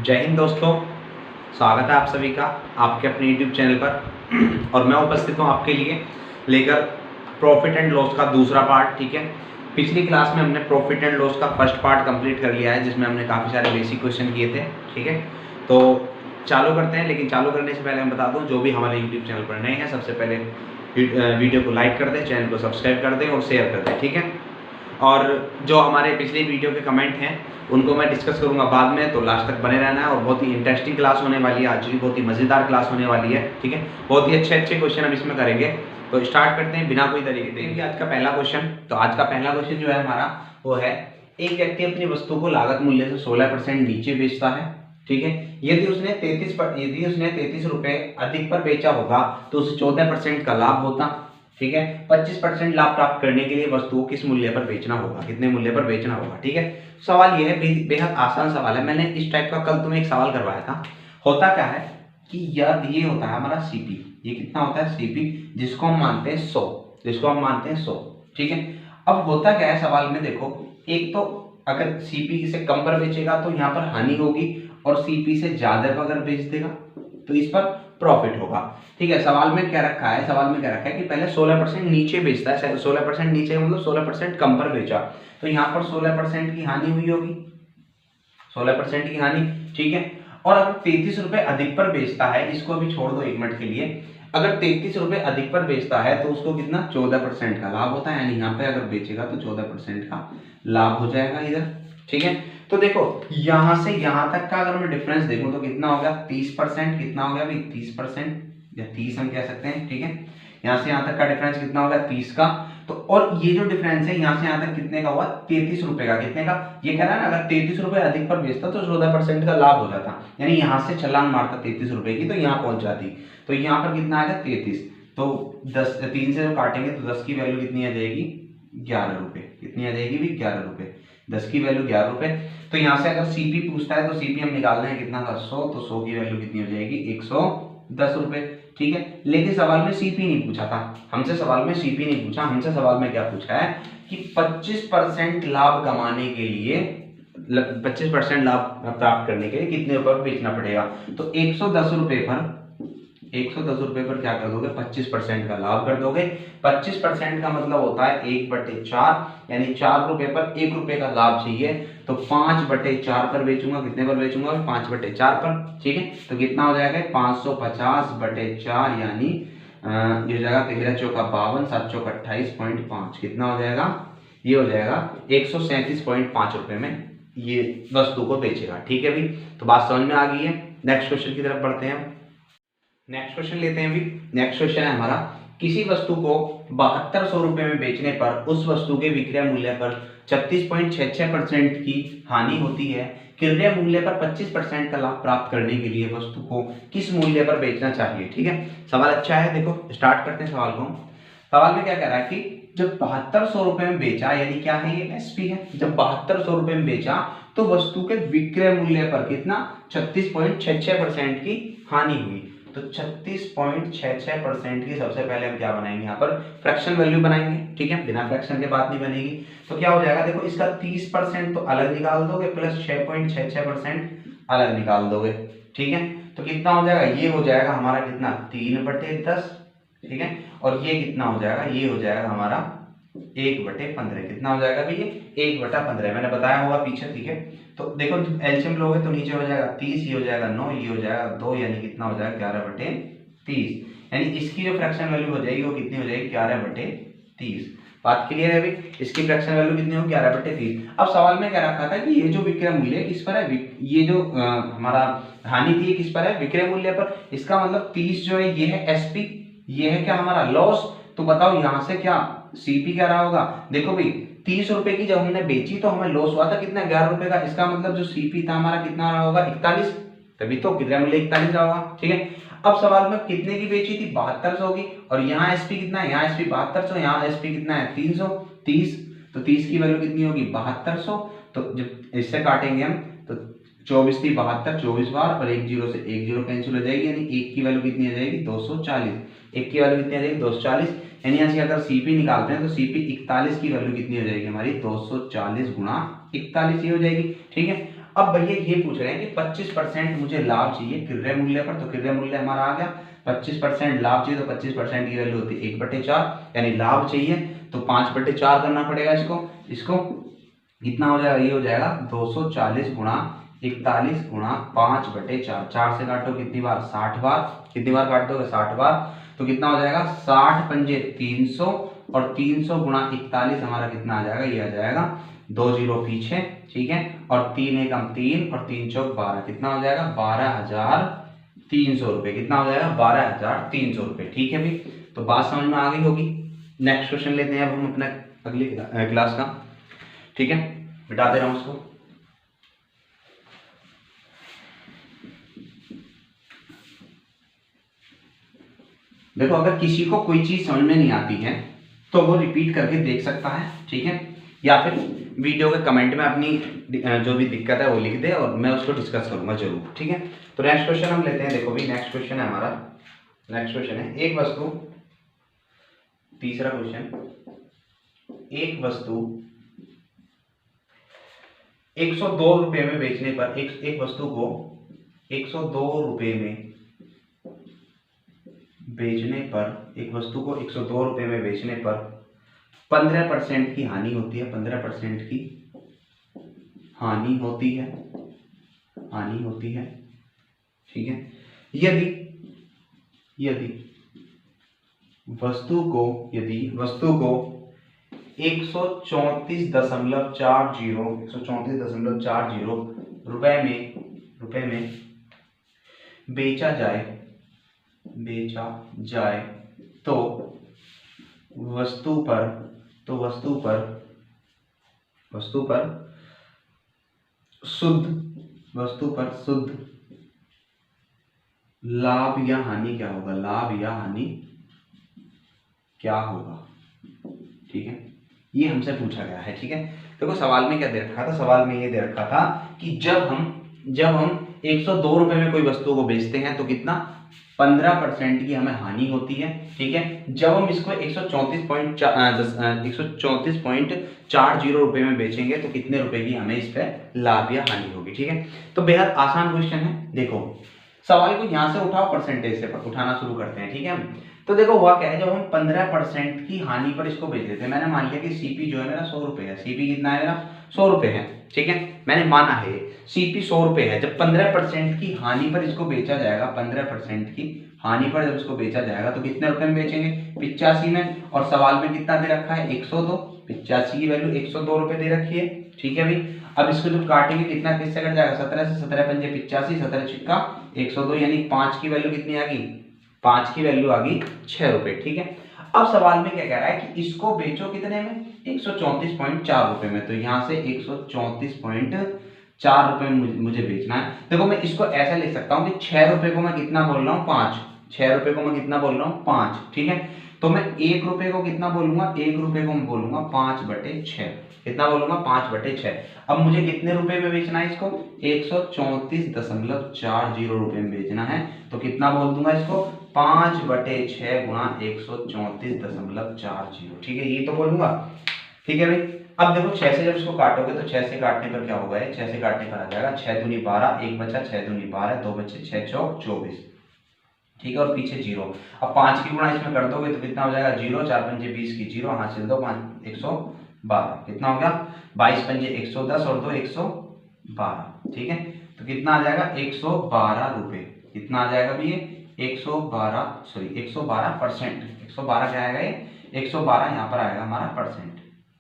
जय हिंद दोस्तों, स्वागत है आप सभी का आपके अपने YouTube चैनल पर। और मैं उपस्थित हूँ आपके लिए लेकर प्रॉफिट एंड लॉस का दूसरा पार्ट। ठीक है, पिछली क्लास में हमने प्रॉफिट एंड लॉस का फर्स्ट पार्ट कंप्लीट कर लिया है, जिसमें हमने काफ़ी सारे बेसिक क्वेश्चन किए थे। ठीक है, तो चालू करते हैं। लेकिन चालू करने से पहले मैं बता दूँ, जो भी हमारे YouTube चैनल पर नए हैं, सबसे पहले वीडियो को लाइक कर दें, चैनल को सब्सक्राइब कर दें और शेयर कर दें। ठीक है, और जो हमारे पिछले वीडियो के कमेंट हैं उनको मैं डिस्कस करूंगा बाद में, तो लास्ट तक बने रहना है। और बहुत ही इंटरेस्टिंग क्लास होने वाली है आज की, बहुत ही मज़ेदार क्लास होने वाली है। ठीक है, बहुत ही अच्छे क्वेश्चन हम इसमें करेंगे। तो स्टार्ट करते हैं बिना कोई तरीके देखिए आज का पहला क्वेश्चन। तो आज का पहला क्वेश्चन जो है हमारा वो है, एक व्यक्ति अपनी वस्तु को लागत मूल्य से 16% नीचे बेचता है। ठीक है, यदि उसने 33 रुपए अधिक पर बेचा होगा तो उसे 14% का लाभ होता। ठीक है, 25% लाभ प्राप्त करने के लिए वस्तु को किस मूल्य पर बेचना होगा, कितने मूल्य पर बेचना होगा। ठीक है, सवाल यह है, बेहद आसान सवाल है। मैंने इस टाइप का कल तुम्हें एक सवाल करवाया था। होता क्या है कि ये होता है हमारा सीपी। ये कितना होता है सीपी, जिसको हम मानते हैं 100। ठीक है, अब होता क्या है सवाल में, देखो, एक तो अगर सीपी से कम पर बेचेगा तो यहाँ पर हानि होगी, और सीपी से ज्यादा पर अगर बेच देगा तो इस पर प्रॉफिट होगा। ठीक है, सवाल में क्या रखा है कि पहले 16% नीचे बेचता है। 16% नीचे मतलब 16% कम पर बेचा, तो यहाँ पर 16% की हानि हुई होगी, 16% की हानि। ठीक है, और अगर 33 रुपए अधिक पर बेचता है, इसको अभी छोड़ दो एक मिनट के लिए, अगर 33 रुपए अधिक पर बेचता है तो उसको कितना 14% का लाभ होता है। यानी यहाँ पे अगर बेचेगा तो 14% का लाभ हो जाएगा इधर। ठीक है, तो देखो यहां से यहां तक का अगर मैं डिफरेंस देखूं तो कितना हो गया 30%। कितना हो गया भाई 30% या 30 हम कह सकते हैं। ठीक है, यहां से यहां तक का डिफरेंस कितना होगा 30 का। तो और ये जो डिफरेंस है यहां से यहां तक कितने का हुआ 33 रुपए का। कितने का, ये कह रहा है ना, अगर 33 रुपए अधिक पर बेचता तो 14% का लाभ हो जाता। यानी यहां से छलांग मारता 33 रुपए की तो यहाँ पहुंच जाती। तो यहाँ पर कितना आएगा 33, तो 10 3 से काटेंगे तो 10 की वैल्यू कितनी आ जाएगी 11 रुपए। कितनी आ जाएगी भाई 11 रुपए, 10 की वैल्यू 11 रुपए। तो यहाँ से अगर सीपी पूछता है तो सीपी हम निकाल रहे हैं कितना था 100, तो 100 की वैल्यू कितनी हो जाएगी 110 रुपए। ठीक है, लेकिन सवाल में सीपी नहीं पूछा था हमसे, सवाल में सीपी नहीं पूछा हमसे, सवाल में क्या पूछा है कि 25% लाभ कमाने के लिए 25% लाभ प्राप्त करने के लिए कितने रुपए बेचना पड़ेगा। तो 110 रुपए पर क्या कर दोगे 25% का लाभ कर दोगे। 25% का मतलब होता है 1/4, यानी 4 रुपए पर 1 रुपए का लाभ चाहिए, तो 5/4 पर बेचूंगा। कितने पर बेचूंगा 5/4 पर। ठीक है, तो कितना हो जाएगा 550/4, यानी ये हो जाएगा 13 चौका 52, 7 चौका 28.5। कितना हो जाएगा, ये हो जाएगा 137.5 रुपए में ये वस्तु को बेचेगा। ठीक है भाई, तो बात समझ में आ गई है। नेक्स्ट क्वेश्चन की तरफ बढ़ते हैं। नेक्स्ट क्वेश्चन लेते हैं अभी। नेक्स्ट क्वेश्चन है हमारा, किसी वस्तु को 7200 रुपए में बेचने पर उस वस्तु के विक्रय मूल्य पर 36.66% की हानि होती है। क्रय मूल्य पर 25% का लाभ प्राप्त करने के लिए वस्तु को किस मूल्य पर बेचना चाहिए। ठीक है, सवाल अच्छा है। देखो स्टार्ट करते हैं सवाल को। सवाल में क्या कह रहा है कि जब 7200 रुपए में बेचा, यानी क्या है ये एसपी है, जब 7200 रुपए में बेचा तो वस्तु के विक्रय मूल्य पर कितना 36.66% की हानि हुई। तो 36.66% की सबसे पहले हम क्या बनाएंगे, यहाँ पर फ्रैक्शन वैल्यू बनाएंगे। ठीक है, बिना फ्रैक्शन के बात नहीं बनेगी। तो क्या हो जाएगा, देखो इसका 30% तो अलग निकाल दोगे, प्लस 6.66% अलग निकाल दोगे। ठीक है, तो कितना हो जाएगा, ये हो जाएगा हमारा कितना 3/10। ठीक है, और ये कितना हो जाएगा, ये हो जाएगा हमारा 1/15। कितना हो जाएगा भाई, ये 1/15 मैंने बताया होगा पीछे। ठीक है, तो देखो एलसीएम लोगे तो नीचे हो जाएगा 30, ये हो जाएगा 9, ये हो जाएगा 2, यानी कितना हो जाएगा 11/30। यानी इसकी जो फ्रैक्शन वैल्यू हो जाएगी वो कितनी हो जाएगी 11/30। बात क्लियर है भाई, इसकी फ्रैक्शन वैल्यू कितनी होगी 11/30। अब सवाल में क्या रखा था कि ये जो विक्रय मूल्य किस पर है, ये जो हमारा हानि थी किस पर है, विक्रय मूल्य पर। इसका मतलब 30 जो है ये है एसपी, ये है क्या हमारा लॉस। तो बताओ यहां से क्या सीपी क्या रहा होगा। देखो भाई 30 रुपए की जब हमने बेची तो हमें लॉस हुआ था कितना 11 रुपए का। इसका मतलब जो सीपी था हमारा कितना रहा होगा 41, तभी तो कितना मूल्य 41 रहा होगा। ठीक है, अब सवाल में कितने की बेची थी 7200 की, और यहाँ एसपी कितना है, यहाँ एसपी 7200, यहाँ एसपी कितना है 330। तो 30 की वैल्यू कितनी होगी 7200। तो जब इससे काटेंगे हम तो 24 थी 72, 24 बार, और 1 0 से 1 0 कैंसिल हो जाएगी, यानी 1 की वैल्यू कितनी आ जाएगी 240। 1 की वैल्यू कितनी आ जाएगी 240, यानी यहाँ से अगर सीपी निकालते हैं तो सीपी 41 की वैल्यू कितनी हो जाएगी हमारी 240 गुणा 41, ये हो जाएगी। ठीक है, अब भैया ये पूछ रहे हैं कि 25% मुझे लाभ चाहिए क्रय मूल्य पर, तो क्रय मूल्य हमारा आ गया 25% लाभ चाहिए, तो 25% की वैल्यू होती है 1/4, यानी लाभ चाहिए तो 5/4 करना पड़ेगा इसको कितना हो जाएगा, ये हो जाएगा 240 गुणा 41 गुणा 5/4, 4 से काटो कितनी बार, 60 बार, कितनी बार काट दोगे 60 बार, तो कितना हो जाएगा 60 पंजे 300 और 300 गुणा 41 हमारा कितना आ जाएगा, ये आ जाएगा 2 जीरो पीछे, ठीक है, और 3 एकम 3 और 3 चौक 12, कितना हो जाएगा 12,300 रुपये, कितना हो जाएगा 12,300 रुपये। ठीक है भाई, तो बात समझ में आ गई होगी। नेक्स्ट क्वेश्चन लेते हैं अब हम अपना अगली क्लास का, ठीक है, मिटा दे रहा हूं उसको। देखो अगर किसी को कोई चीज समझ में नहीं आती है तो वो रिपीट करके देख सकता है, ठीक है, या फिर वीडियो के कमेंट में अपनी जो भी दिक्कत है वो लिख दे और मैं उसको डिस्कस करूंगा जरूर, ठीक है। तो नेक्स्ट क्वेश्चन हम लेते हैं। देखो भी नेक्स्ट क्वेश्चन है हमारा, नेक्स्ट क्वेश्चन है एक वस्तु, तीसरा क्वेश्चन, एक वस्तु 102 रुपये में बेचने पर, एक वस्तु को 102 रुपये में बेचने पर, एक वस्तु को 102 रुपये में बेचने पर 15% की हानि होती है, 15% की हानि होती है, हानि होती है, ठीक है। यदि वस्तु को 134.40 रुपए में बेचा जाए तो वस्तु पर शुद्ध लाभ या हानि क्या होगा, लाभ या हानि क्या होगा, ठीक है, ये हमसे पूछा गया है, ठीक है। देखो सवाल में क्या दे रखा था, सवाल में ये दे रखा था कि जब हम 102 रुपए में कोई वस्तु को बेचते हैं तो कितना 15% की हमें हानि होती है, ठीक है। जब हम इसको 134.40 रुपए में बेचेंगे तो कितने रुपए की हमें इस पर लाभ या हानि होगी, ठीक है। तो बेहद आसान क्वेश्चन है। देखो सवाल को यहां से उठाओ, परसेंटेज से उठाना शुरू करते हैं, ठीक है। तो देखो हुआ क्या है, जब हम 15% की हानि पर इसको बेच देते हैं, मैंने मान लिया कि सीपी जो है मेरा 100 रुपए है, सीपी कितना है मेरा 100 रुपए है, ठीक है, मैंने माना है सीपी 100 रुपए है। जब 15% की हानि पर इसको बेचा जाएगा, 15% की हानि पर जब इसको बेचा जाएगा तो कितने रुपए में बेचेंगे 85 में, और सवाल में कितना दे रखा है 102, 85 की वैल्यू 102 रुपए दे रखी है, ठीक है भाई। अब इसको जब काटेंगे कितना किससे कट जाएगा 17 से, 17 पंजे 85, 17 छिक्का 102, यानी 5 की वैल्यू कितनी आ गई, 5 की वैल्यू आ गई 6 रुपए, ठीक है। अब सवाल में क्या कह रहा है कि इसको बेचो कितने में 134.4 रुपए में, तो यहां से 134.4 रुपए में मुझे बेचना है। देखो मैं इसको ऐसा लिख सकता हूं कि 6 रुपए को मैं कितना बोल रहा हूं 5, 6 रुपए को मैं कितना बोल रहा हूं 5, ठीक है। तो मैं 1 रुपए को कितना बोलूंगा, 1 रुपए को मैं बोलूंगा 5/6, कितना बोलूंगा 5/6। अब मुझे कितने रुपए में बेचना है इसको 134.40 रुपए में बेचना है, तो कितना बोल दूंगा इसको 5/6 गुणा 134.40, ठीक है, ये तो बोलूंगा, ठीक है भाई। अब देखो 6 से जब इसको काटोगे तो 6 से काटने पर क्या होगा, 6 से काटने पर आ जाएगा 6 दूनी 12, 1 बचा, 6 दूनी 12, 2 बचे, 6 चौक 24, ठीक है, और पीछे 0। अब 5 की गुणा इसमें कर दोगे तो कितना हो जाएगा 0, 4 पंजे 20 की 0, हाथ से दो 5 112, कितना हो गया 22 पंजे 110 और 2 112, ठीक है। तो कितना आ जाएगा 112 रुपए, कितना आ जाएगा भी ये 112% 112 क्या आएगा, ये 112 यहाँ पर आएगा हमारा परसेंट,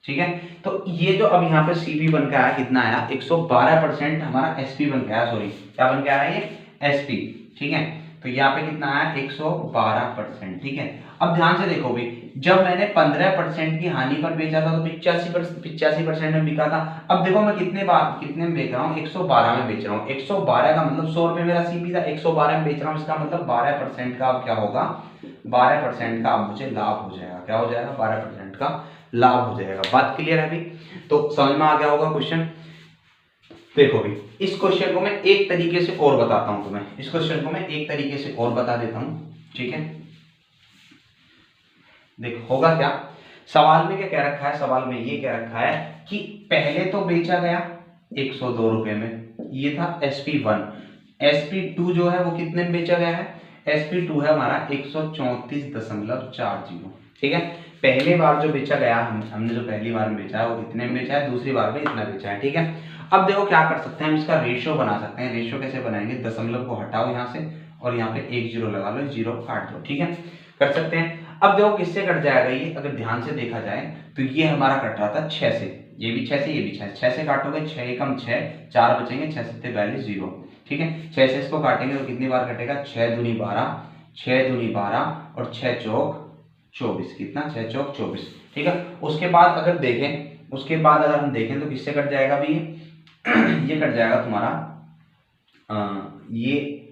ठीक है। तो ये जो अब यहाँ पे सीपी बन के आया कितना आया 112% हमारा एसपी बन के आया, सॉरी क्या बन के आया ये एसपी, ठीक है। तो यहाँ पे कितना आया 112%, ठीक है। अब ध्यान से देखो भी, जब मैंने 15% की हानि पर बेचा था तो 85% में बिका था। अब देखो मैं कितने में बेच रहा हूँ 112 में बेच रहा हूँ, 112 का मतलब 100 रुपए मेरा सीपी था, 112 में बेच रहा हूँ, इसका मतलब 12% का अब क्या होगा 12% का अब मुझे लाभ हो जाएगा, क्या हो जाएगा 12% का लाभ हो जाएगा। बात क्लियर है अभी, तो समझ में आ गया होगा क्वेश्चन। देखो भी इस क्वेश्चन को मैं एक तरीके से और बताता हूं तुम्हें, इस क्वेश्चन को मैं एक तरीके से और बता देता हूं, ठीक है। देखो होगा क्या, सवाल में क्या कह रखा है, सवाल में ये कह रखा है कि पहले तो बेचा गया 102 रुपए में, ये था SP1। SP2 जो है वो कितने में बेचा गया है, SP2 है हमारा 134.40। ठीक है, पहले बार जो बेचा गया हमने जो पहली बार में बेचा है वो कितने में बेचा है, दूसरी बार में इतना बेचा है। ठीक है, अब देखो क्या कर सकते हैं, हम इसका रेशियो बना सकते हैं। रेशियो कैसे बनाएंगे, दशमलव को हटाओ यहाँ से और यहाँ पे एक जीरो लगा लो, जीरो काट दो। ठीक है, कर सकते हैं। अब देखो किससे कट जाएगा ये, अगर ध्यान से देखा जाए तो ये हमारा कट रहा था 6 से, ये भी 6 से, ये भी 6 से काटोगे, 6 एकम 6, 4 बचेंगे, 6 सत्ते 42, 0। ठीक है, 6 से इसको काटेंगे तो कितनी बार कटेगा, 6 दूनी 12, 6 दूनी 12 और 6 चौक 24, कितना, 6 चौक 24। ठीक है, उसके बाद अगर देखें, उसके बाद अगर हम देखें तो किससे कट जाएगा भी ये कट जाएगा तुम्हारा ये,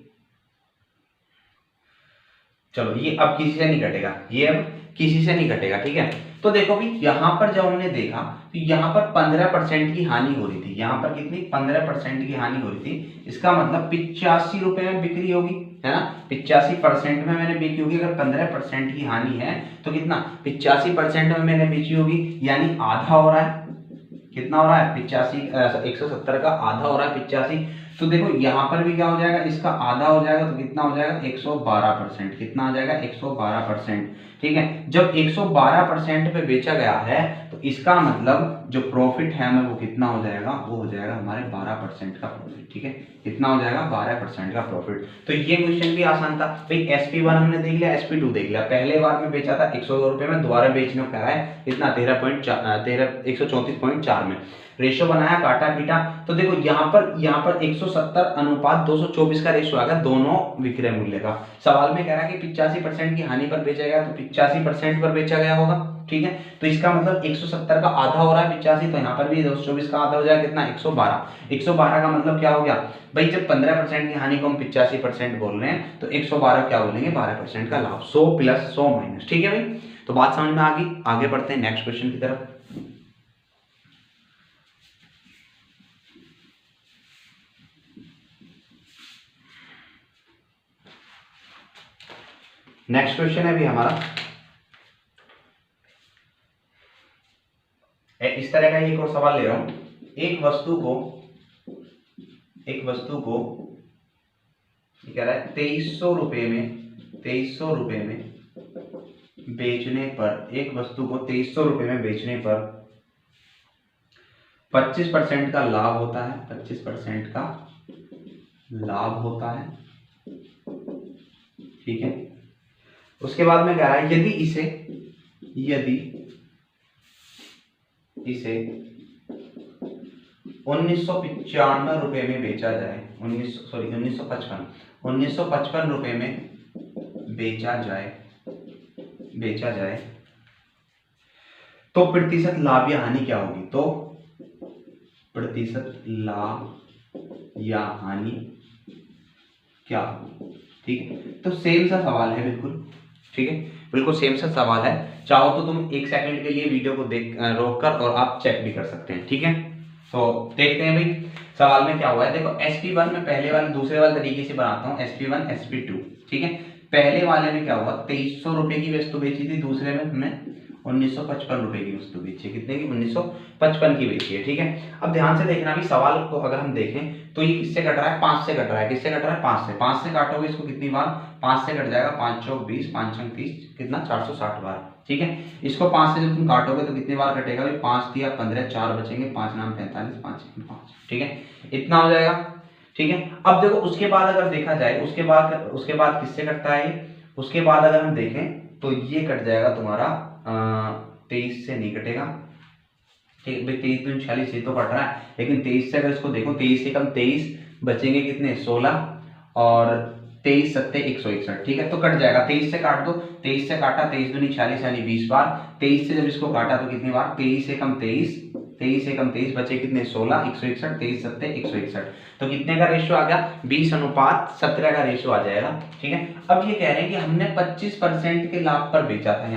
चलो ये अब किसी से नहीं कटेगा, ये अब किसी से नहीं कटेगा। ठीक है, तो देखो भी यहाँ पर जब हमने देखा तो यहाँ पर 15% की हानि हो रही थी, यहाँ पर कितनी, 15% की हानि हो रही थी। इसका मतलब 85 रुपए में बिक्री होगी, है ना, 85% में मैंने बेची होगी। अगर 15% की हानि है तो कितना, 85% में मैंने बेची होगी, यानी आधा हो रहा है। कितना हो रहा है, 85, 170 का आधा हो रहा है 85। तो देखो यहाँ पर भी क्या हो जाएगा, इसका आधा हो जाएगा तो कितना हो जाएगा, 112%। कितना आ जाएगा, 112%। ठीक है, जब 112% पे बेचा गया है तो इसका मतलब जो प्रॉफिट है हमें वो कितना हो जाएगा, वो हो जाएगा हमारे 12% का प्रॉफिट। ठीक है, कितना हो जाएगा, 12% का प्रॉफिट। तो ये क्वेश्चन भी आसान था भाई। SP1 हमने देख लिया, SP2 देख लिया। पहले बार में बेचा था 102 रुपए में, दोबारा बेचने को कह रहा है इतना 134.4 में। रेशियो बनाया, काटा पीटा, तो देखो यहाँ पर 170 अनुपात 224 का रेशियो आ गया दोनों विक्रय मूल्य का। सवाल में कह रहा है कि 85% की हानि पर बेचा गया, तो 85% पर बेचा गया होगा। ठीक है, तो इसका मतलब 170 का आधा हो रहा है 85, तो यहाँ पर भी 224 का आधा हो जाएगा, कितना, 112। 112 का मतलब क्या हो गया भाई, जब 15% की हानि को हम 85% बोल रहे हैं तो 112 क्या बोलेंगे, 12% का लाभ। 100 प्लस 100 माइनस। ठीक है भाई, तो बात समझ में आ गई। आगे बढ़ते हैं नेक्स्ट क्वेश्चन की तरफ। नेक्स्ट क्वेश्चन है भी हमारा इस तरह का, एक और सवाल ले रहा हूं। एक वस्तु को कह रहा है 2300 रुपए में बेचने पर, एक वस्तु को 2300 रुपए में बेचने पर 25% का लाभ होता है, 25% का लाभ होता है। ठीक है, उसके बाद में कह रहा है यदि इसे 1995 रुपए में बेचा जाए, 1955 रुपए में बेचा जाए तो प्रतिशत लाभ या हानि क्या होगी, तो प्रतिशत लाभ या हानि क्या होगी। ठीक है, तो सेम सा सवाल है बिल्कुल। ठीक है, बिल्कुल सेम सा सवाल है। चाहो तो तुम 1 सेकंड के लिए वीडियो को देख रोक कर और आप चेक भी कर सकते हैं। ठीक है, तो देखते हैं भाई सवाल में क्या हुआ है। देखो SP1 में पहले वाले दूसरे वाले तरीके से बनाता हूँ, SP1 SP2। ठीक है, पहले वाले में क्या हुआ, 2300 रुपए की वस्तु बेची थी, दूसरे में हमने 1955 रुपए की वस्तु बेची है। कितने की, 1955 की बेची है। ठीक है, अब ध्यान से देखना भी, सवाल को अगर हम देखें तो ये किससे कट रहा है, 5 से कट रहा है। किससे कट रहा है, 5 से। 5 से काटोगे इसको कितनी बार, 5 से कट जाएगा, 5 चौक 20, 5 छंग 30, कितना, 460 बार। ठीक है, इसको 5 से जब तुम काटोगे तो कितनी बार कटेगा भाई, 5 दिया 15, 4 बचेंगे, 5 नाम 45, 5 5। ठीक है, इतना हो जाएगा। ठीक है, अब देखो उसके बाद अगर देखा जाए, उसके बाद किससे कटता है ये, उसके बाद अगर हम देखें तो ये कट जाएगा तुम्हारा 23 से नहीं कटेगा। ठीक है, 23 दूनी 46 ये तो कट रहा है, लेकिन 23 से अगर इसको देखो, 23 से कम 23 बचेंगे कितने, 16 और 23 सत्ते 161। ठीक है, तो कट जाएगा, 23 से काट दो, 23 से काटा, 23 दूनी 40 यानी 20 बार। 23 से जब इसको काटा तो कितनी बार, 23 से कम 23, 23 से कम 23 बचे कितने, 16, 161, 23 सत्ते 161। तो कितने का रेशियो आ गया, 20 अनुपात 17 का रेशियो आ जाएगा। ठीक है, अब ये कह रहे हैं कि हमने 25% के लाभ पर बेचा था।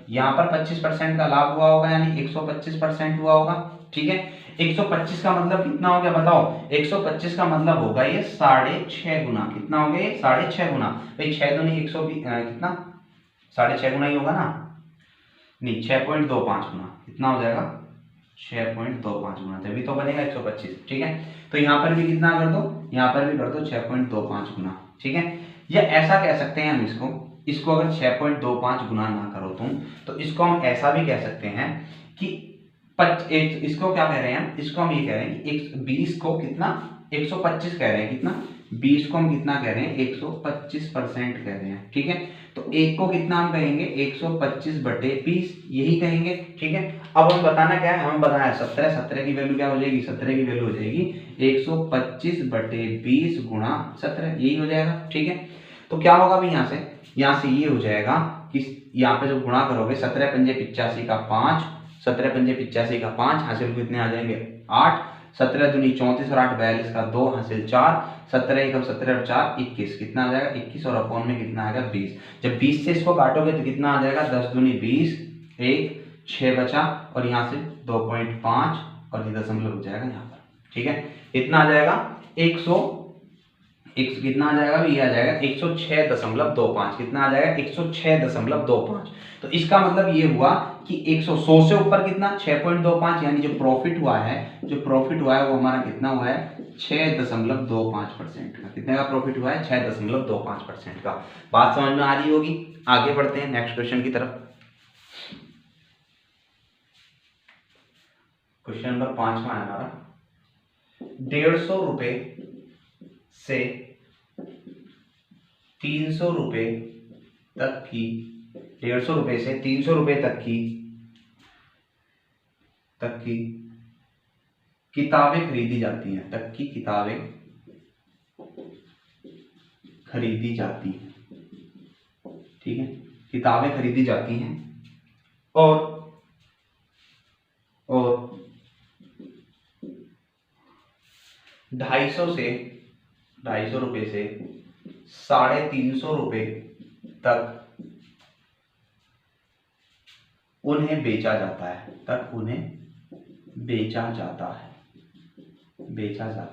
यहाँ पर 25% का लाभ हुआ होगा, यानी 125% हुआ होगा। ठीक है, 125 का मतलब कितना हो गया बताओ, 125 का मतलब होगा ये 6.5 गुना। कितना हो गया ये, 6.5 गुना। भाई 6 दूनी 120, कितना, 6.5 गुना ही होगा ना, नहीं 6.25 गुना, कितना हो जाएगा, 6.25 गुना, तभी तो बनेगा 125। ठीक है, तो यहाँ पर भी कितना कर दो, यहाँ पर भी कर दो 6.25 गुना। ठीक है, या ऐसा कह सकते हैं हम इसको अगर 6.25 गुना ना करो तुम, तो इसको हम ऐसा भी कह सकते हैं कि इसको क्या कह रहे हैं हम, इसको हम ये कह रहे हैं कि 20 को कितना 125 कह रहे हैं, कितना 20 को हम कितना कह रहे हैं 125% कह रहे हैं। ठीक है, तो एक को कितना हम कहेंगे 125/20 यही कहेंगे। ठीक है, अब हम बताना क्या है, हम बताया 17 की वैल्यू क्या हो जाएगी, 17 की वैल्यू हो जाएगी 125/20 गुणा 17, यही हो जाएगा। ठीक है, तो क्या होगा अभी यहाँ से ये हो जाएगा कि यहाँ पे जब गुणा करोगे 17 पंजे 85 का 5, 17 पंजे 85 का 5 हासिल कितने आ जाएंगे 8, 17 दूनी 34 और 8 42 का 2 हासिल 4, 17 एकम 17 और 4 21, कितना आ जाएगा 21 और अपॉन में कितना आएगा 20। जब 20 से इसको काटोगे तो कितना आ जाएगा 10 दूनी 20, 1 6 बचा और यहाँ से 2.5 और ये दशमलव हो जाएगा यहाँ पर। ठीक है, इतना आ जाएगा कितना आ जाएगा, ये आ जाएगा 106.25, कितना आ जाएगा 106.25। तो इसका मतलब ये हुआ कि 100 से ऊपर कितना 6.25, यानी जो प्रॉफिट हुआ है वो हमारा कितना हुआ है 6.25% का। कितने का प्रॉफिट हुआ है 6.25% का। बात समझ में आ रही होगी। आगे बढ़ते हैं नेक्स्ट क्वेश्चन की तरफ। क्वेश्चन नंबर 5 में है हमारा 150 रुपए से 300 रुपए तक की 150 रुपए से 300 रुपए तक की किताबें खरीदी जाती हैं, ठीक है, किताबें खरीदी जाती हैं और 250 रुपए से 350 रुपए तक उन्हें बेचा जाता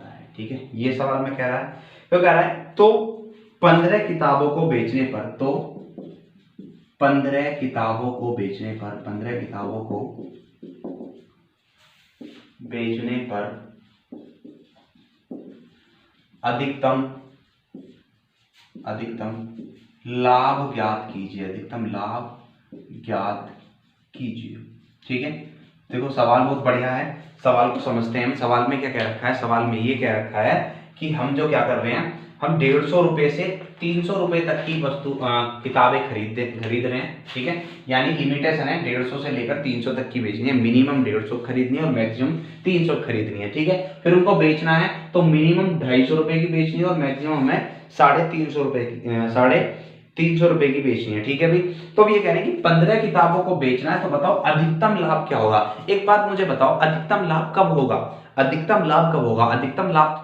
है। ठीक है, ये सवाल में कह रहा है, तो कह रहा है तो 15 किताबों को बेचने पर अधिकतम लाभ ज्ञात कीजिए। ठीक है, देखो सवाल बहुत बढ़िया है, सवाल को समझते हैं हम। सवाल में क्या कह रखा है, सवाल में ये कह रखा है कि हम जो क्या कर रहे हैं, हम 150 रुपए से 300 रुपए तक की किताबें खरीद रहे हैं। ठीक है, यानी लिमिटेशन है 150 से लेकर 300 तक की बेचनी है, मिनिमम 150 खरीदनी है और मैक्सिमम 300 खरीदनी है। ठीक है, फिर उनको बेचना है तो मिनिमम 250 रुपए की बेचनी है और मैक्सिमम हमें 350 रुपए की बेचनी है। ठीक है भाई, तो अब ये कह रहे हैं कि 15 किताबों को बेचना है, तो बताओ अधिकतम लाभ क्या होगा। एक बात मुझे बताओ, अधिकतम लाभ कब होगा, अधिकतम लाभ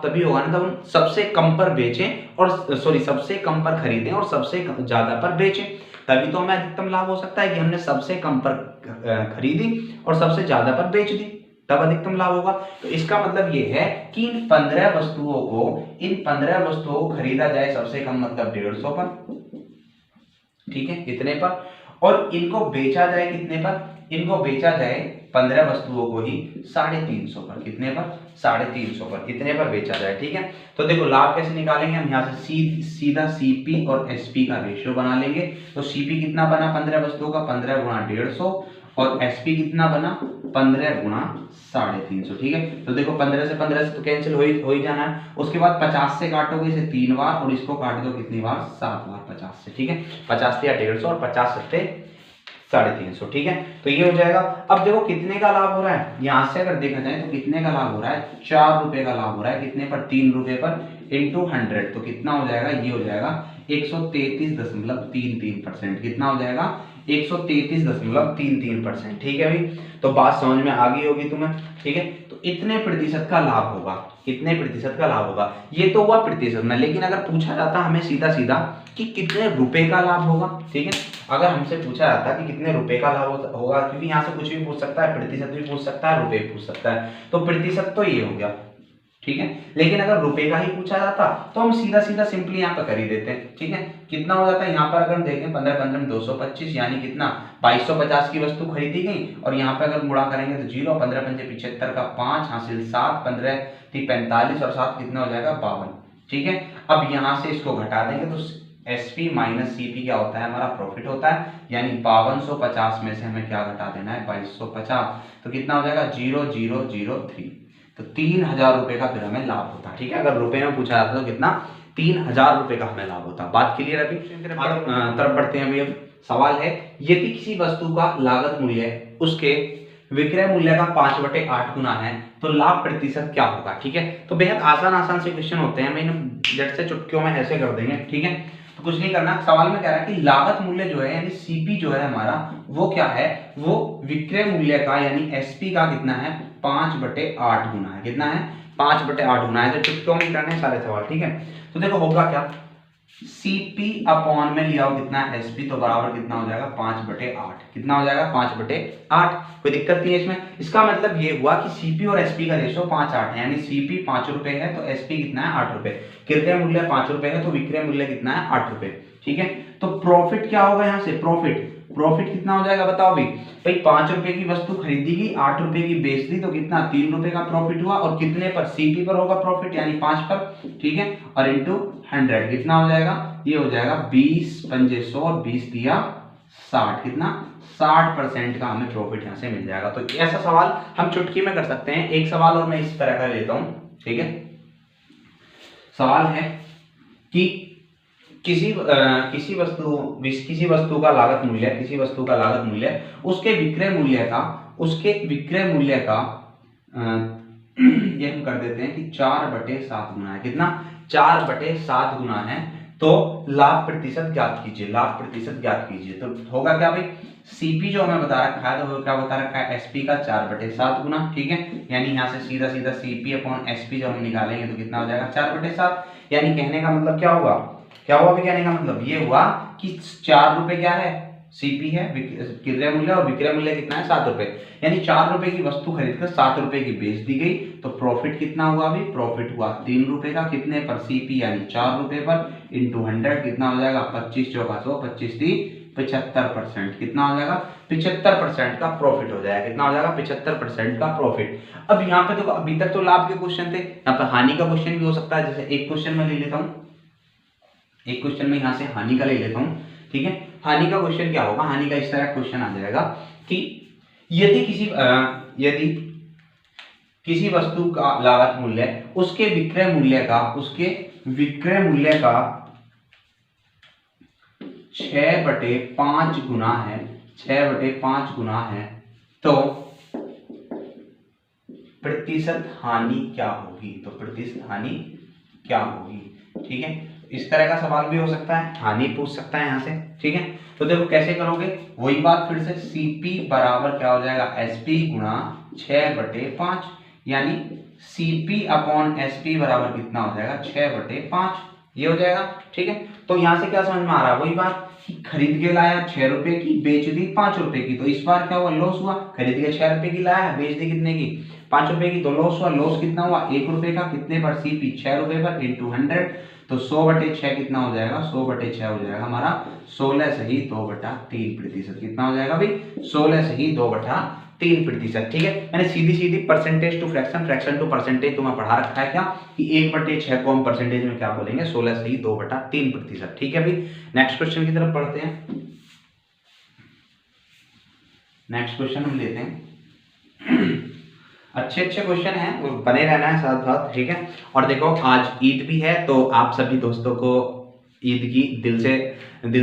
तभी होगा ना जब हम सबसे कम पर बेचें और सबसे कम पर खरीदें और सबसे ज्यादा पर बेचें, तभी तो हमें अधिकतम लाभ हो सकता है कि हमने सबसे कम पर खरीदी और सबसे ज्यादा पर बेच दी, तब अधिकतम लाभ होगा। तो इसका मतलब ये है कि इन 15 वस्तुओं को खरीदा जाए सबसे कम मतलब 150 पर, ठीक है, इतने पर, और इनको बेचा जाए कितने पर, इनको बेचा जाए 15 वस्तुओं को ही 350 पर, कितने पर 350 पर, इतने पर बेचा जाए। ठीक है, तो देखो लाभ कैसे निकालेंगे हम, यहाँ से सीधा सीपी और एसपी का रेशियो बना लेंगे। तो सीपी कितना बना 15 वस्तुओं का 15 गुणा 150 और एसपी कितना बना 15 गुणा 350। ठीक है, तो देखो 15 से तो कैंसिल हो ही जाना है। उसके बाद 50 से काटोगे इसे 3 बार और इसको काट दो कितनी बार 7 बार 50 से। ठीक है, 50 से 150 और 50 से 350। ठीक है, तो ये हो जाएगा। अब देखो कितने का लाभ हो रहा है, यहां से अगर देखा जाए तो कितने का लाभ हो रहा है 4 रुपए का लाभ हो रहा है, कितने पर 3 रुपए पर इंटू 100, तो कितना हो जाएगा, ये हो जाएगा 133.33%, कितना हो जाएगा 133.33%। ठीक है भाई, तो बात समझ में आ गई होगी तुम्हें। ठीक है, तो इतने प्रतिशत का लाभ होगा, ये तो हुआ प्रतिशत में। लेकिन अगर पूछा जाता हमें सीधा कि कितने रुपए का लाभ होगा, ठीक है, अगर हमसे पूछा जाता कि कितने रुपए का लाभ होगा, क्योंकि यहाँ से कुछ भी पूछ सकता है, प्रतिशत भी पूछ सकता है, रुपए भी पूछ सकता है, तो प्रतिशत तो ये हो गया। ठीक है। लेकिन अगर रुपए का ही पूछा जाता तो हम सीधा सीधा सिंपली यहाँ पर कर ही देते हैं, ठीक है। कितना हो जाता है यहाँ पर अगर हम देखें 15 15 में 225 यानी कितना 2250 की वस्तु खरीदी गई और यहाँ पे अगर गुणा करेंगे तो 0, 15 पंजे 75 का 5 हासिल 7, 15 थी 45 और 7 कितना हो जाएगा 52, ठीक है। अब यहाँ से इसको घटा देंगे तो एसपी माइनस सीपी क्या होता है हमारा प्रॉफिट होता है, यानी 5250 में से हमें क्या घटा देना है 2250, तो कितना हो जाएगा 0003, तो 3000 रुपए का फिर हमें लाभ होता है, ठीक है। अगर रुपए में पूछा जाता तो कितना 3000 रुपए का हमें लाभ होता। बात क्लियर है अभी। तरफ बढ़ते हैं अभी। अब सवाल है यदि किसी वस्तु का लागत मूल्य उसके विक्रय मूल्य का 5/8 गुना है तो लाभ प्रतिशत क्या होगा, ठीक है। तो बेहद आसान से क्वेश्चन होते हैं, मैं झट से चुटकियों में ऐसे कर देंगे, ठीक है। तो कुछ नहीं करना, सवाल में कह रहा है कि लागत मूल्य जो है यानी सीपी जो है हमारा वो क्या है, वो विक्रय मूल्य का यानी एसपी का कितना है 5/8 गुना है, कितना है 5/8 गुना है। तो चुटकियों में करने सारे सवाल, ठीक है। तो देखो होगा क्या, सीपी अपॉन में लिया हो कितना एसपी तो बराबर कितना हो जाएगा 5/8, कितना हो जाएगा 5/8, कोई दिक्कत नहीं है इसमें। इसका मतलब ये हुआ कि सीपी और एसपी का रेशो 5/8 है, यानी सीपी 5 रुपए है तो एसपी कितना है 8 रुपए, क्रय मूल्य 5 रुपए है तो विक्रय मूल्य कितना है 8 रुपए, ठीक है। तो प्रॉफिट क्या होगा यहाँ से, प्रॉफिट कितना हो जाएगा बताओ भाई 5 रुपए की वस्तु खरीदी गई 8 रुपए की बेच दी तो कितना 3 रुपए का प्रॉफिट हुआ, और कितने पर सीपी पर होगा प्रॉफिट यानी 5 पर, ठीक है। और इंटू 100 कितना हो जाएगा, ये हो जाएगा 20 पंजे 100 और 20 दिया 60, कितना 60% का हमें प्रॉफिट यहाँ से मिल जाएगा। तो ऐसा सवाल हम चुटकी में कर सकते हैं। एक सवाल और मैं इस तरह का लेता हूं, ठीक है। सवाल है कि किसी वस्तु का लागत मूल्य उसके विक्रय मूल्य का ये हम कर देते हैं कि 4/7 गुना है, कितना 4/7 गुना है। तो लाभ प्रतिशत ज्ञात कीजिए, तो होगा क्या भाई, सीपी जो हमें बता रखा है तो वो क्या बता रखा है एसपी का 4/7 गुना, ठीक है। यानी यहाँ से सीधा सीधा सीपी अपॉन एसपी जब हम निकालेंगे तो कितना हो जाएगा 4/7, यानी कहने का मतलब क्या हुआ भी, कहने का मतलब ये हुआ कि 4 रुपए क्या है सीपी है क्रय मूल्य और विक्रय मूल्य कितना है 7 रुपए, यानी 4 रुपए की वस्तु खरीदकर 7 रुपए की बेच दी गई तो प्रॉफिट कितना हुआ अभी, प्रॉफिट हुआ 3 रुपए का, कितने पर सीपी यानी 4 रुपए पर इंटू 100 कितना हो जाएगा 25 चौका 100 25 75%, कितना हो जाएगा 75% का प्रॉफिट हो जाएगा, कितना हो जाएगा 75% का प्रॉफिट। अब यहाँ पे देखो अभी तक तो लाभ के क्वेश्चन थे, यहाँ पे हानि का क्वेश्चन भी हो सकता है। जैसे एक क्वेश्चन में ले लेता हूँ, एक क्वेश्चन में यहाँ से हानि का ले लेता हूँ, ठीक है। हानि का क्वेश्चन क्या होगा, हानि का इस तरह क्वेश्चन आ जाएगा कि यदि किसी वस्तु का लागत मूल्य उसके विक्रय मूल्य का 6/5 गुना है, 6/5 गुना है तो प्रतिशत हानि क्या होगी, ठीक है। इस तरह का सवाल भी हो सकता है, हानि पूछ सकता है यहाँ से, ठीक है। तो देखो कैसे करोगे, वही बात फिर से सीपी बराबर क्या हो जाएगा एसपी गुणा 6/5, यानी सीपी अपॉन एसपी बराबर कितना हो जाएगा 6/5, ये हो जाएगा, ठीक है। तो यहाँ से क्या समझ में आ रहा है, वही बात कि खरीद के लाया 6 रुपए की, बेच दी 5 रुपए की, तो इस बार क्या हुआ लॉस हुआ, खरीद के 6 रुपए की लाया बेच दी कितने की 5 रुपए की, तो लॉस हुआ, लॉस कितना हुआ 1 रुपए का, कितने पर सीपी 6 रुपए पर इंटू 100, तो 100/6 कितना हो जाएगा 100/6 हो जाएगा हमारा 16 सही 2/3%, कितना हो जाएगा भाई 16 सही 2/3%, ठीक है। मैंने सीधी percentage to fraction to percentage तुम्हें पढ़ा रखा है क्या कि 1/6 को हम परसेंटेज में क्या बोलेंगे 16 सही 2/3%, ठीक है भाई। नेक्स्ट क्वेश्चन की तरफ पढ़ते हैं। नेक्स्ट क्वेश्चन हम लेते हैं। अच्छे क्वेश्चन हैं, बने रहना है साथ साथ, ठीक है। और देखो आज ईद भी है तो आप सभी दोस्तों को ईद की दिल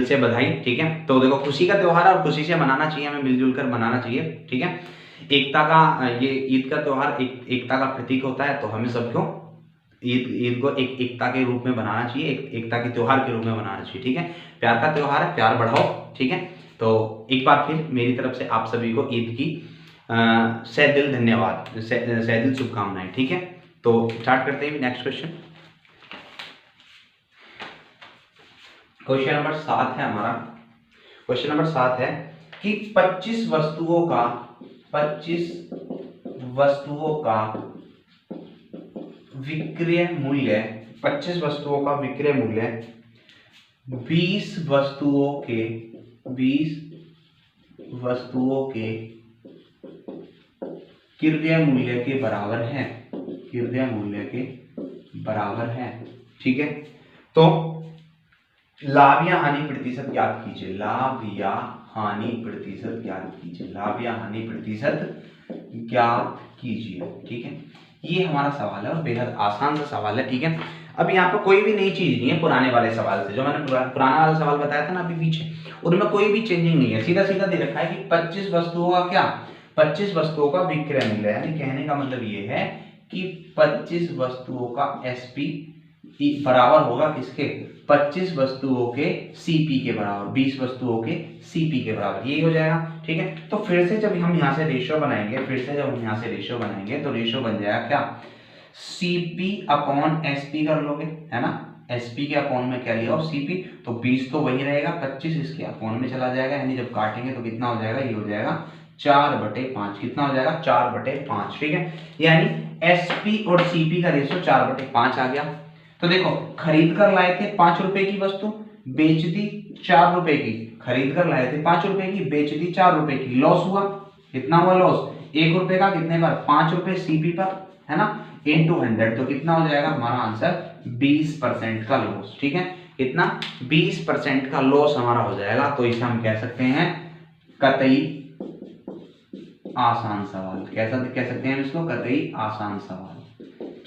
से बधाई, ठीक है। तो देखो खुशी का त्योहार है और खुशी से मनाना चाहिए, हमें मिलजुल कर मनाना चाहिए, ठीक है। एकता का ये ईद का त्योहार एकता का प्रतीक होता है, तो हमें सबको ईद को एकता के रूप में बनाना चाहिए, एकता के त्योहार के रूप में बनाना चाहिए, ठीक है। प्यार का त्योहार है, प्यार बढ़ाओ, ठीक है। तो एक बार फिर मेरी तरफ से आप सभी को ईद की सहदिल धन्यवाद, सहदिल शुभकामनाएं, ठीक है। तो स्टार्ट करते हैं नेक्स्ट क्वेश्चन। क्वेश्चन नंबर 7 है हमारा। क्वेश्चन नंबर 7 है कि 25 विक्रय मूल्य, 25 वस्तुओं का विक्रय मूल्य 20 वस्तुओं के क्रय मूल्य के बराबर है, क्रय मूल्य के बराबर है। ठीक है, तो लाभ या हानि प्रतिशत ज्ञात कीजिए, लाभ या हानि प्रतिशत ज्ञात कीजिए, लाभ या हानि प्रतिशत ज्ञात कीजिए। ठीक है, ये हमारा सवाल है और बेहद आसान सा सवाल है। ठीक है, अब यहाँ पर कोई भी नई चीज नहीं है पुराने वाले सवाल से, जो मैंने पुराना वाला सवाल बताया था ना अभी पीछे, उनमें कोई भी चेंजिंग नहीं है, सीधा सीधा दे रखा है कि 25 वस्तुओं का क्या, 25 वस्तुओं का विक्रय मूल्य, यानी कहने का मतलब ये है कि 25 वस्तुओं का एसपी बराबर होगा किसके, 25 वस्तुओं के सीपी के बराबर, 20 वस्तुओं के सीपी के बराबर, यही हो जाएगा। ठीक है, तो फिर से जब हम यहाँ से रेशियो बनाएंगे, तो रेशियो बन जाएगा क्या, सीपी अपॉन एसपी कर लोगे, है ना, एसपी के अपॉन में क्या लिया और सीपी, तो 20 तो वही रहेगा, 25 इसके अपॉन में चला जाएगा, यानी जब काटेंगे तो कितना हो जाएगा, ये हो जाएगा 4/5, कितना हो जाएगा 4/5। ठीक है, यानी एसपी और सीपी का रेशियो 4/5 आ गया। तो देखो, खरीद कर लाए थे 5 रुपए की वस्तु, बेच दी 4 रुपए की, खरीद कर लाए थे 5 रुपए की, बेच दी 4 रुपए की, लॉस हुआ, कितना हुआ लॉस, 1 रुपए का कितने पर, 5 रुपए सीपी पर, है ना, इनटू 100, तो कितना हो जाएगा हमारा आंसर 20% का लॉस। ठीक है, कितना, 20% का लॉस हमारा हो जाएगा। तो इसे हम कह सकते हैं कतई आसान सवाल, कैसा कह सकते हैं इसको, कतई आसान सवाल।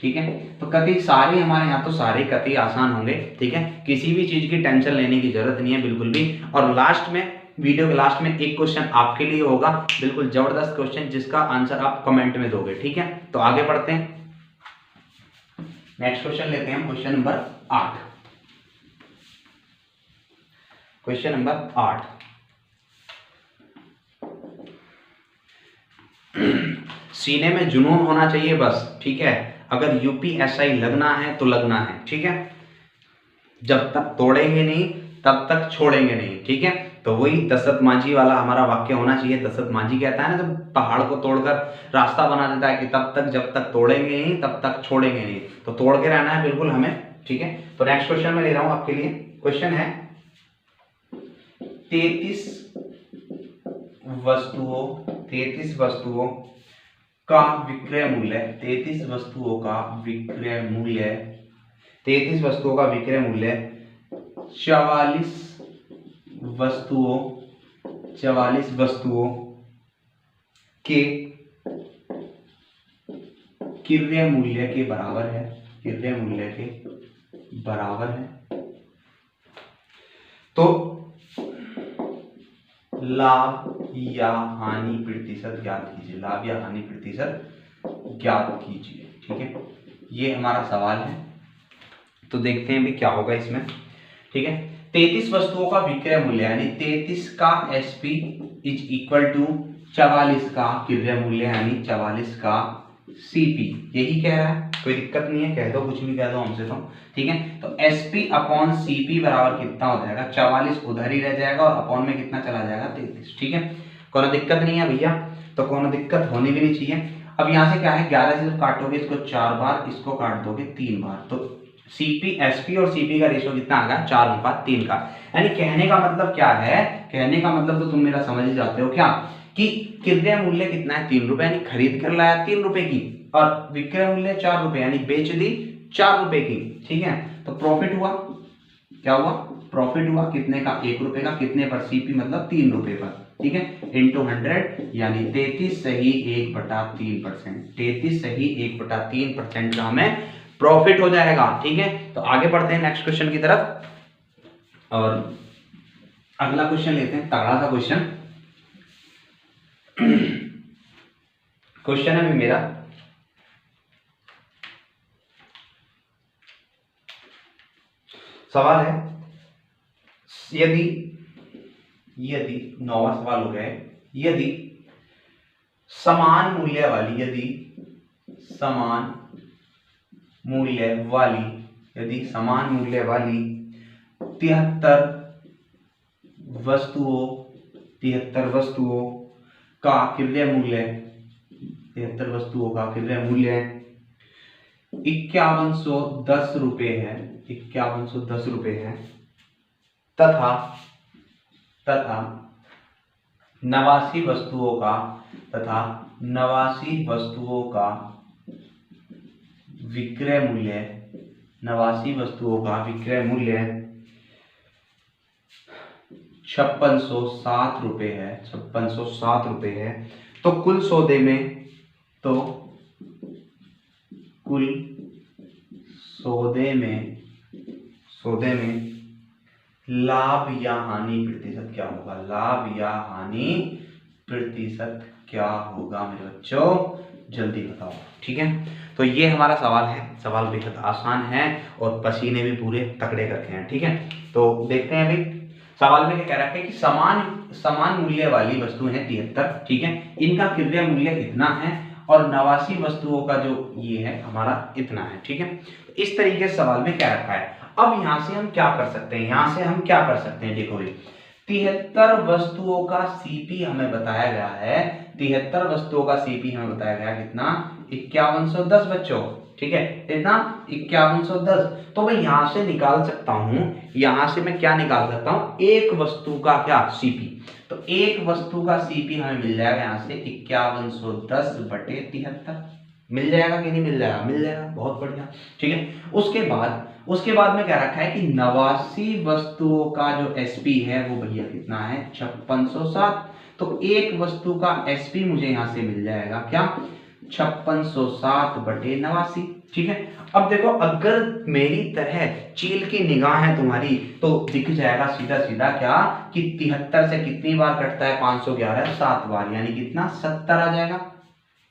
ठीक है, तो कतई सारे हमारे यहाँ तो सारे कतई आसान होंगे। ठीक है, किसी भी चीज की टेंशन लेने की जरूरत नहीं है बिल्कुल भी। और लास्ट में, वीडियो के लास्ट में एक क्वेश्चन आपके लिए होगा, बिल्कुल जबरदस्त क्वेश्चन, जिसका आंसर आप कमेंट में दोगे। ठीक है, तो आगे बढ़ते हैं, नेक्स्ट क्वेश्चन लेते हैं, क्वेश्चन नंबर 8। क्वेश्चन नंबर 8, सीने में जुनून होना चाहिए बस। ठीक है, अगर यूपीएसआई लगना है तो लगना है। ठीक है, जब तक तोड़ेंगे नहीं तब तक छोड़ेंगे नहीं। ठीक है, तो वही दशरथ मांझी वाला हमारा वाक्य होना चाहिए। दशरथ मांझी कहता है ना, जब पहाड़ को तोड़कर रास्ता बना देता है कि तब तक जब तक तोड़ेंगे नहीं तब तक छोड़ेंगे नहीं, तो तोड़ के रहना है बिल्कुल हमें। ठीक है, तो नेक्स्ट क्वेश्चन मैं ले रहा हूं आपके लिए। क्वेश्चन है 33 वस्तुओं का विक्रय मूल्य, 33 वस्तुओं का विक्रय मूल्य 44 वस्तुओं के क्रय मूल्य के बराबर है, क्रय मूल्य के बराबर है। तो लाभ या हानि प्रतिशत ज्ञात कीजिए, लाभ या हानि प्रतिशत ज्ञात कीजिए। ठीक है, ये हमारा सवाल है, तो देखते हैं भी क्या होगा इसमें। ठीक है, 33 वस्तुओं का विक्रय मूल्य, यानी 33 का एसपी इज इक्वल टू 44 का क्रय मूल्य, यानी 44 का सीपी, यही कह रहा है, कोई दिक्कत नहीं है, कह दो, कुछ भी कह दो हमसे तो। ठीक है, तो एसपी अपॉन सीपी बराबर कितना हो जाएगा, 44 उधर ही रह जाएगा और अपॉन में कितना चला जाएगा, 33। ठीक है, कोई दिक्कत नहीं है भैया, तो कोई दिक्कत होनी भी नहीं चाहिए। अब यहाँ से क्या है, 11 से जब काटोगे इसको 4 बार, इसको काट दोगे 3 बार, तो सीपी, एसपी और सीपी का रेशियो कितना आ गया, 4:3 का। यानी कहने का मतलब क्या है, कहने का मतलब तो तुम मेरा समझ ही जाते हो क्या, कि क्रय मूल्य कितना है, 3 रुपए, यानी खरीद कर लाया 3 रुपए की, और विक्रय मूल्य 4 रुपए, यानी बेच दी 4 रुपए की। ठीक है, तो प्रॉफिट हुआ, क्या हुआ, प्रॉफिट हुआ कितने का, 1 रुपए का, कितने पर, सीपी मतलब 3 रुपए पर। ठीक है, इंटू 100, यानी 33 सही 1/3%, 33 सही 1/3% का हमें प्रॉफिट हो जाएगा। ठीक है, तो आगे बढ़ते हैं नेक्स्ट क्वेश्चन की तरफ, और अगला क्वेश्चन लेते हैं, तगड़ा सा क्वेश्चन। क्वेश्चन है भी मेरा, सवाल है, यदि 9वां सवाल हो गया है, यदि समान मूल्य वाली 73 वस्तुओं का क्रय मूल्य 73 वस्तुओं का क्रय मूल्य 5110 रुपये है, 5110 रुपये है, तथा 89 वस्तुओं का, तथा 89 वस्तुओं का विक्रय मूल्य, 89 वस्तुओं का विक्रय मूल्य 5607 रुपये है, 5607 रुपये है। तो कुल सौदे में, तो कुल सौदे में लाभ या हानि प्रतिशत क्या होगा, लाभ या हानि प्रतिशत क्या होगा मेरे बच्चों, जल्दी बताओ। ठीक है, तो ये हमारा सवाल है। सवाल बेहद आसान है और पसीने भी पूरे तकड़े करके हैं। ठीक है, तो देखते हैं अभी सवाल में क्या कह रखा है कि समान मूल्य वाली वस्तु है 73, ठीक है, इनका क्रय मूल्य इतना है और 89 वस्तुओं का जो ये है हमारा इतना है। ठीक है, इस तरीके से सवाल में क्या रखा है। अब यहाँ से हम क्या कर सकते हैं, यहाँ से हम क्या कर सकते हैं, देखो 73 वस्तुओं का सीपी हमें बताया गया है, 73 वस्तुओं का सीपी हमें बताया गया कितना, 5110 बच्चों। ठीक है, इतना 5110। तो मैं यहां से निकाल सकता हूं, यहां से मैं क्या निकाल सकता हूं, एक वस्तु का क्या सीपी। तो एक वस्तु का सीपी हमें मिल जाएगा यहां से 5110/73। मिल जाएगा कि नहीं मिल जाएगा, मिल जाएगा, बहुत बढ़िया। ठीक है, उसके बाद में क्या रखा है कि 89 वस्तुओं का जो एसपी है वो भैया कितना है, 5607। तो एक वस्तु का एसपी मुझे यहां से मिल जाएगा क्या, 5607/89। ठीक है, अब देखो अगर मेरी तरह चील की निगाह है तुम्हारी तो दिख जाएगा सीधा सीधा क्या कि 73 से कितनी बार कटता है 511, 7 बार, यानी कितना 70 आ जाएगा,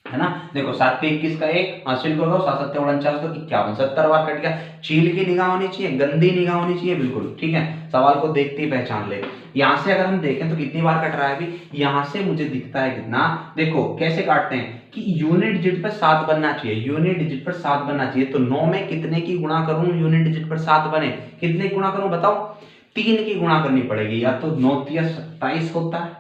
है ना। देखो 7 पे 21 का 1 हासिल कर दो, 7 7 49 तो 51, 70 बार कट गया। चील की निगाह होनी चाहिए, गंदी निगाह होनी चाहिए, बिल्कुल। ठीक है, सवाल को देखते ही पहचान ले। यहां से अगर हम देखें तो कितनी बार कट रहा है, अभी यहां से मुझे दिखता है कितना, देखो कैसे काटते हैं कि यूनिट डिजिट पर 7 बनना चाहिए, यूनिट डिजिट पर 7 बनना चाहिए। तो 9 में कितने की गुणा करूं यूनिट डिजिट पर 7 बने, कितने की गुणा करूं बताओ, 3 की गुणा करनी पड़ेगी। या तो 9 तिया 27 होता है,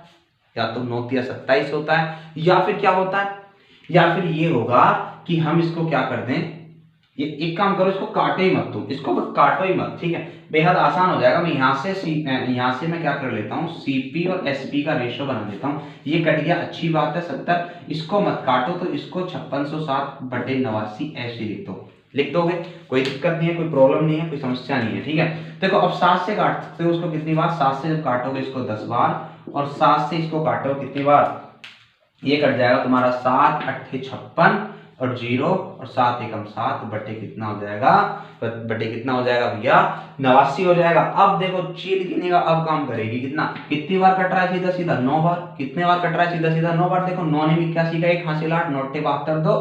या तो 9 तिया 27 होता है, या फिर क्या होता है, या फिर ये होगा कि हम इसको क्या कर दें, ये एक काम करो, इसको काटे ही मत, तुम इसको काटो ही मत। ठीक है, बेहद आसान हो जाएगा। मैं यहाँ से मैं क्या कर लेता हूँ, सीपी और एसपी का रेशियो बना देता हूँ। ये कट गया, अच्छी बात है 70, इसको मत काटो, तो इसको 5607/89 ऐसे लिख दोगे, कोई दिक्कत नहीं है, कोई प्रॉब्लम नहीं है, कोई समस्या नहीं है। ठीक है, देखो अब 7 से काट सकते हो उसको कितनी बार, 7 से जब काटोगे इसको 10 बार, और 7 से इसको काटो कितनी बार, ये कट जाएगा तुम्हारा 7 8 56 और 0 और 7 एकम 7 बटे कितना हो जाएगा, बटे कितना हो जाएगा भैया, 89 हो जाएगा। अब देखो चील की निगाह अब काम करेगी, कितनी बार कट रहा है सीधा सीधा, 9 बार। कितने बार कट रहा है सीधा सीधा, 9 बार। देखो 9 ने 81 का 1 हासिल 8, 9 72 2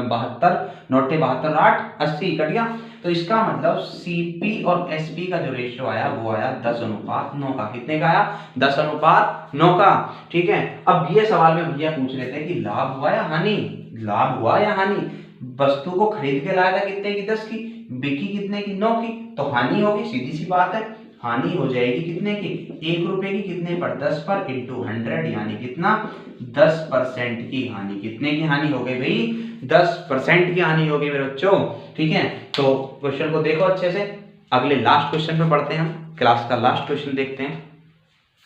72, 9 72 8 80 कट गया। तो इसका मतलब सीपी और एसपी का जो रेशियो आया वो आया 10:9 का। कितने का आया, 10:9 का। ठीक है, अब ये सवाल में भैया पूछ रहे थे कि लाभ हुआ या हानि, लाभ हुआ या हानि। वस्तु को खरीद के लाया था कितने की, 10 की, बिकी कितने की, 9 की, तो हानि होगी, सीधी सी बात है, हानि हो जाएगी कितने की, 1 रुपए की, कितने पर, 10 पर इंटू 100, यानी कितना 10% की हानि। कितने की हानि हो गई भाई, 10% की हानि होगी मेरे बच्चों। ठीक है, तो क्वेश्चन को देखो अच्छे से, अगले लास्ट क्वेश्चन पे बढ़ते हैं हम, क्लास का लास्ट क्वेश्चन देखते हैं।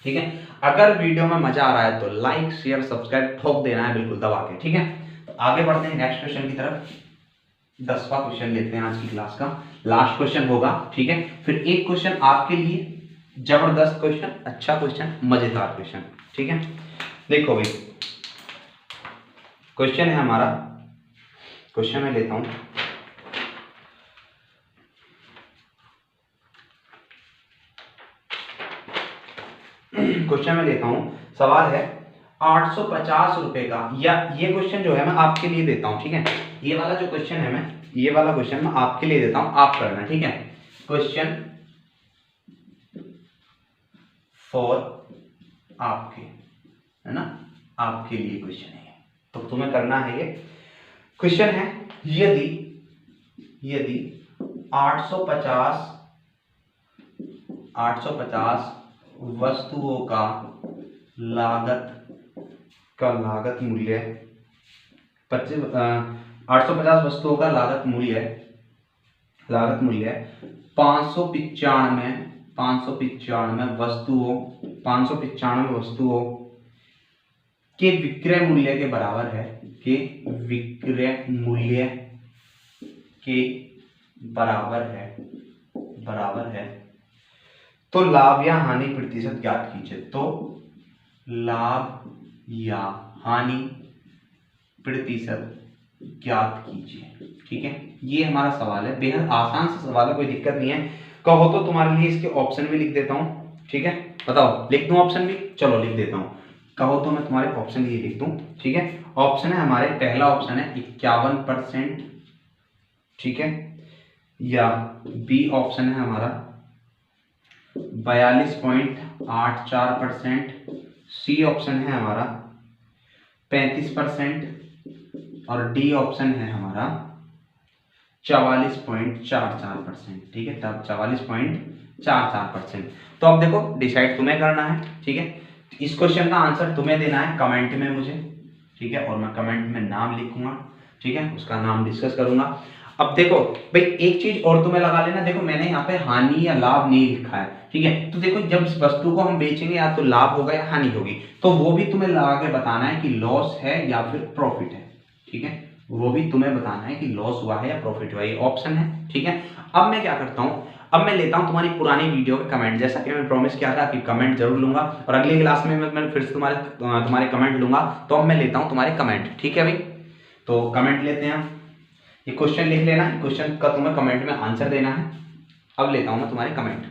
ठीक है, अगर वीडियो में मजा आ रहा है तो लाइक शेयर सब्सक्राइब ठोक देना है बिल्कुल दबा के। ठीक है, तो आगे बढ़ते हैं नेक्स्ट क्वेश्चन की तरफ। 10वां क्वेश्चन लेते हैं आज की क्लास का, लास्ट क्वेश्चन होगा। ठीक है, फिर एक क्वेश्चन आपके लिए जबरदस्त क्वेश्चन, अच्छा क्वेश्चन, मजेदार क्वेश्चन। ठीक है, देखो भाई क्वेश्चन है हमारा, क्वेश्चन मैं लेता हूं, क्वेश्चन में लेता हूं, सवाल है 850 रुपए का, या ये क्वेश्चन जो है मैं आपके लिए देता हूं। ठीक है, ये वाला जो क्वेश्चन है ये वाला क्वेश्चन मैं आपके लिए देता हूं, आप करना। ठीक है, क्वेश्चन फॉर आपके, है ना, आपके लिए क्वेश्चन है, तो तुम्हें करना है। ये क्वेश्चन है, यदि 850 वस्तुओं का लागत मूल्य 850 वस्तुओं का लागत मूल्य लागत मूल्य 595 वस्तुओं के विक्रय मूल्य के बराबर है, के विक्रय मूल्य के बराबर है तो लाभ या हानि प्रतिशत ज्ञात कीजिए। तो लाभ या हानि प्रतिशत ज्ञात कीजिए। ठीक है, ये हमारा सवाल है, बेहद आसान सा सवाल है, कोई दिक्कत नहीं है। कहो तो तुम्हारे लिए इसके ऑप्शन भी लिख देता हूं। ठीक है, बताओ लिख दूं ऑप्शन भी? चलो लिख देता हूं। कहो तो मैं तुम्हारे ऑप्शन ये लिख दूं। ठीक है, ऑप्शन है हमारे, पहला ऑप्शन है 51%, ठीक है, या बी ऑप्शन है हमारा 42.84%, सी ऑप्शन है हमारा 35% और डी ऑप्शन है हमारा 44.44%। ठीक है, तब 44.44%। तो अब देखो डिसाइड तुम्हें करना है। ठीक है, इस क्वेश्चन का आंसर तुम्हें देना है कमेंट में मुझे। ठीक है, और मैं कमेंट में नाम लिखूंगा। ठीक है, उसका नाम डिस्कस करूंगा। अब देखो भाई एक चीज और तुम्हें लगा लेना, देखो मैंने यहाँ पे हानि या लाभ नहीं लिखा है। ठीक है, तो देखो जब वस्तु को हम बेचेंगे या तो लाभ होगा या हानि होगी, तो वो भी तुम्हें लगा के बताना है कि लॉस है या फिर प्रॉफिट है। ठीक है, वो भी तुम्हें बताना है कि लॉस हुआ है या प्रॉफिट हुआ है, ये ऑप्शन है। ठीक है, अब मैं क्या करता हूँ, अब मैं लेता हूँ तुम्हारी पुरानी वीडियो के कमेंट, जैसा कि मैं प्रॉमिस किया था कि कमेंट जरूर लूंगा और अगली क्लास में मैं फिर से तुम्हारे कमेंट लूंगा। तो अब मैं लेता हूँ तुम्हारे कमेंट। ठीक है भाई, तो कमेंट लेते हैं। ये क्वेश्चन लिख लेना है, क्वेश्चन का तुम्हें कमेंट में आंसर देना है। अब लेता हूं मैं तुम्हारे कमेंट।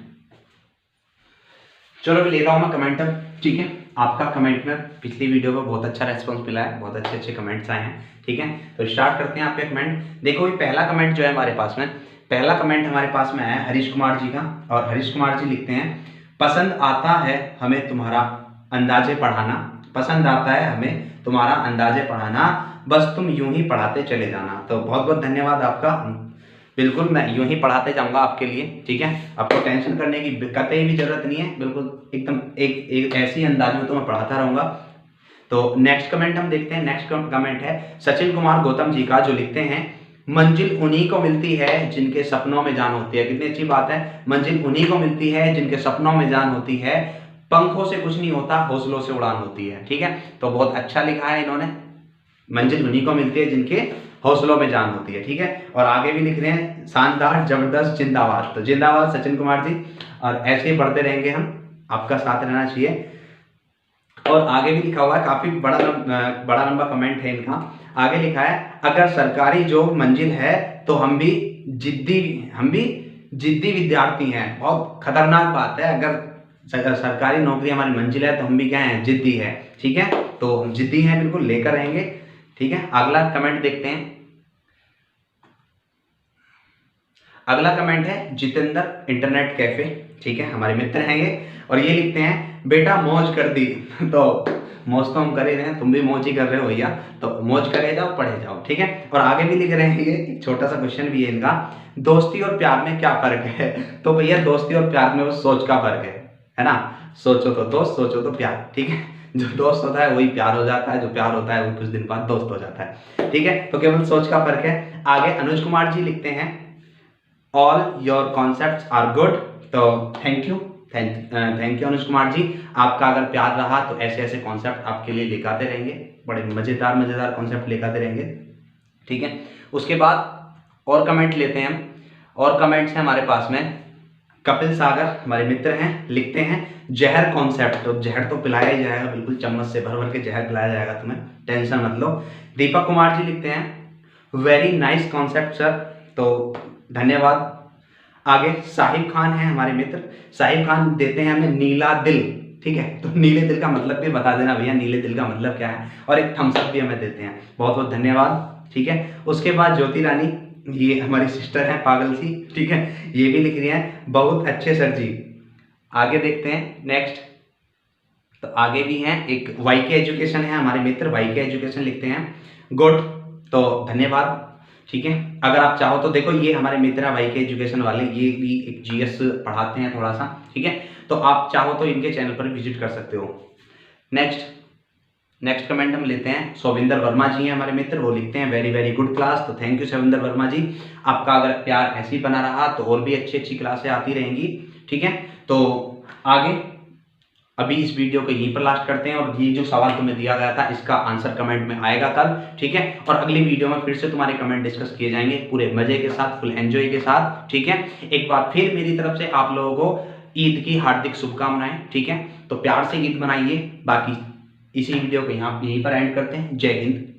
चलो अभी लेता हूं मैं कमेंट अब। ठीक है, आपका कमेंट में पिछली वीडियो पर बहुत अच्छा रेस्पॉन्स मिला है, बहुत अच्छे अच्छे कमेंट्स आए हैं। ठीक है, तो स्टार्ट करते हैं आपके कमेंट। देखो ये पहला कमेंट जो है हमारे पास में, पहला कमेंट हमारे पास में है हरीश कुमार जी का, और हरीश कुमार जी लिखते हैं पसंद आता है हमें तुम्हारा अंदाजे पढ़ाना, पसंद आता है हमें तुम्हारा अंदाजे पढ़ाना, बस तुम यूं ही पढ़ाते चले जाना। तो बहुत बहुत धन्यवाद आपका, बिल्कुल मैं यूं ही पढ़ाते जाऊंगा आपके लिए। ठीक है, आपको टेंशन करने की कतई भी जरूरत नहीं है, बिल्कुल एकदम एक ऐसी अंदाज में तो मैं पढ़ाता रहूंगा। तो नेक्स्ट कमेंट हम देखते हैं। नेक्स्ट कमेंट है सचिन कुमार गौतम जी का, जो लिखते हैं मंजिल उन्हीं को मिलती है जिनके सपनों में जान होती है। कितनी अच्छी बात है, मंजिल उन्हीं को मिलती है जिनके सपनों में जान होती है, पंखों से कुछ नहीं होता हौसलों से उड़ान होती है। ठीक है, तो बहुत अच्छा लिखा है इन्होंने, मंजिल उन्हीं को मिलती है जिनके हौसलों में जान होती है। ठीक है, और आगे भी लिख रहे हैं शानदार जबरदस्त जिंदाबाद। तो जिंदाबाद सचिन कुमार जी, और ऐसे ही बढ़ते रहेंगे हम, आपका साथ रहना चाहिए। और आगे भी लिखा हुआ है, काफी बड़ा लंबा कमेंट है इनका। आगे लिखा है अगर सरकारी जॉब मंजिल है तो हम भी जिद्दी विद्यार्थी हैं। बहुत खतरनाक बात है, अगर सरकारी नौकरी हमारी मंजिल है तो हम भी क्या है, जिद्दी है। ठीक है, तो हम जिद्दी हैं, बिल्कुल लेकर रहेंगे। ठीक है, अगला कमेंट देखते हैं। अगला कमेंट है जितेंद्र इंटरनेट कैफे। ठीक है, हमारे मित्र हैं ये, और ये लिखते हैं बेटा मौज कर दी। तो मौज तो हम कर ही रहे हैं, तुम भी मौज ही कर रहे हो भैया, तो मौज करे जाओ, पढ़े जाओ। ठीक है, और आगे भी लिख रहे हैं, ये छोटा सा क्वेश्चन भी है इनका, दोस्ती और प्यार में क्या फर्क है? तो भैया दोस्ती और प्यार में वो सोच का फर्क है ना, सोचो तो दोस्त, सोचो तो प्यार। ठीक है, जो दोस्त होता है वही प्यार हो जाता है, जो प्यार होता है वो कुछ दिन बाद दोस्त हो जाता है। ठीक है, तो केवल सोच का फर्क है। आगे अनुज कुमार जी लिखते हैं all your concepts are good. तो थैंक यू अनुज कुमार जी, आपका अगर प्यार रहा तो ऐसे ऐसे कॉन्सेप्ट आपके लिए लेकर रहेंगे, बड़े मजेदार कॉन्सेप्ट लेकर रहेंगे। ठीक है, उसके बाद और कमेंट लेते हैं हम, और कमेंट्स हैं हमारे पास में। कपिल सागर हमारे मित्र हैं, लिखते हैं जहर कॉन्सेप्ट। तो जहर तो पिलाया ही जाएगा, बिल्कुल चम्मच से भर भर के जहर पिलाया जाएगा तुम्हें, टेंशन मत लो। दीपक कुमार जी लिखते हैं वेरी नाइस कॉन्सेप्ट सर। तो धन्यवाद। आगे साहिब खान है हमारे मित्र, साहिब खान देते हैं हमें नीला दिल। ठीक है, तो नीले दिल का मतलब भी बता देना भैया, नीले दिल का मतलब क्या है, और एक थम्स अप भी हमें देते हैं, बहुत बहुत धन्यवाद। ठीक है, उसके बाद ज्योति रानी, ये हमारी सिस्टर है पागल सी। ठीक है, ये भी लिख रही हैं बहुत अच्छे सर जी। आगे देखते हैं नेक्स्ट। तो आगे भी हैं, एक वाईके एजुकेशन है हमारे मित्र, वाईके एजुकेशन लिखते हैं गुड। तो धन्यवाद। ठीक है, अगर आप चाहो तो देखो ये हमारे मित्र है वाईके एजुकेशन वाले, ये भी एक जीएस पढ़ाते हैं थोड़ा सा। ठीक है, तो आप चाहो तो इनके चैनल पर विजिट कर सकते हो। नेक्स्ट नेक्स्ट कमेंट हम लेते हैं, शोविंदर वर्मा जी हैं हमारे मित्र, वो लिखते हैं वेरी वेरी गुड क्लास। तो थैंक यू शोविंदर वर्मा जी, आपका अगर प्यार ऐसे ही बना रहा तो और भी अच्छी अच्छी क्लासें आती रहेंगी, ठीक है। तो आगे अभी इस वीडियो को यहीं पर लास्ट करते हैं, और ये जो सवाल तुम्हें दिया गया था इसका आंसर कमेंट में आएगा कल, ठीक है। और अगली वीडियो में फिर से तुम्हारे कमेंट डिस्कस किए जाएंगे पूरे मजे के साथ, फुल एंजॉय के साथ, ठीक है। एक बार फिर मेरी तरफ से आप लोगों को ईद की हार्दिक शुभकामनाएं, ठीक है। तो प्यार से ईद मनाइए। बाकी इसी वीडियो को यहीं पर एंड करते हैं। जय हिंद।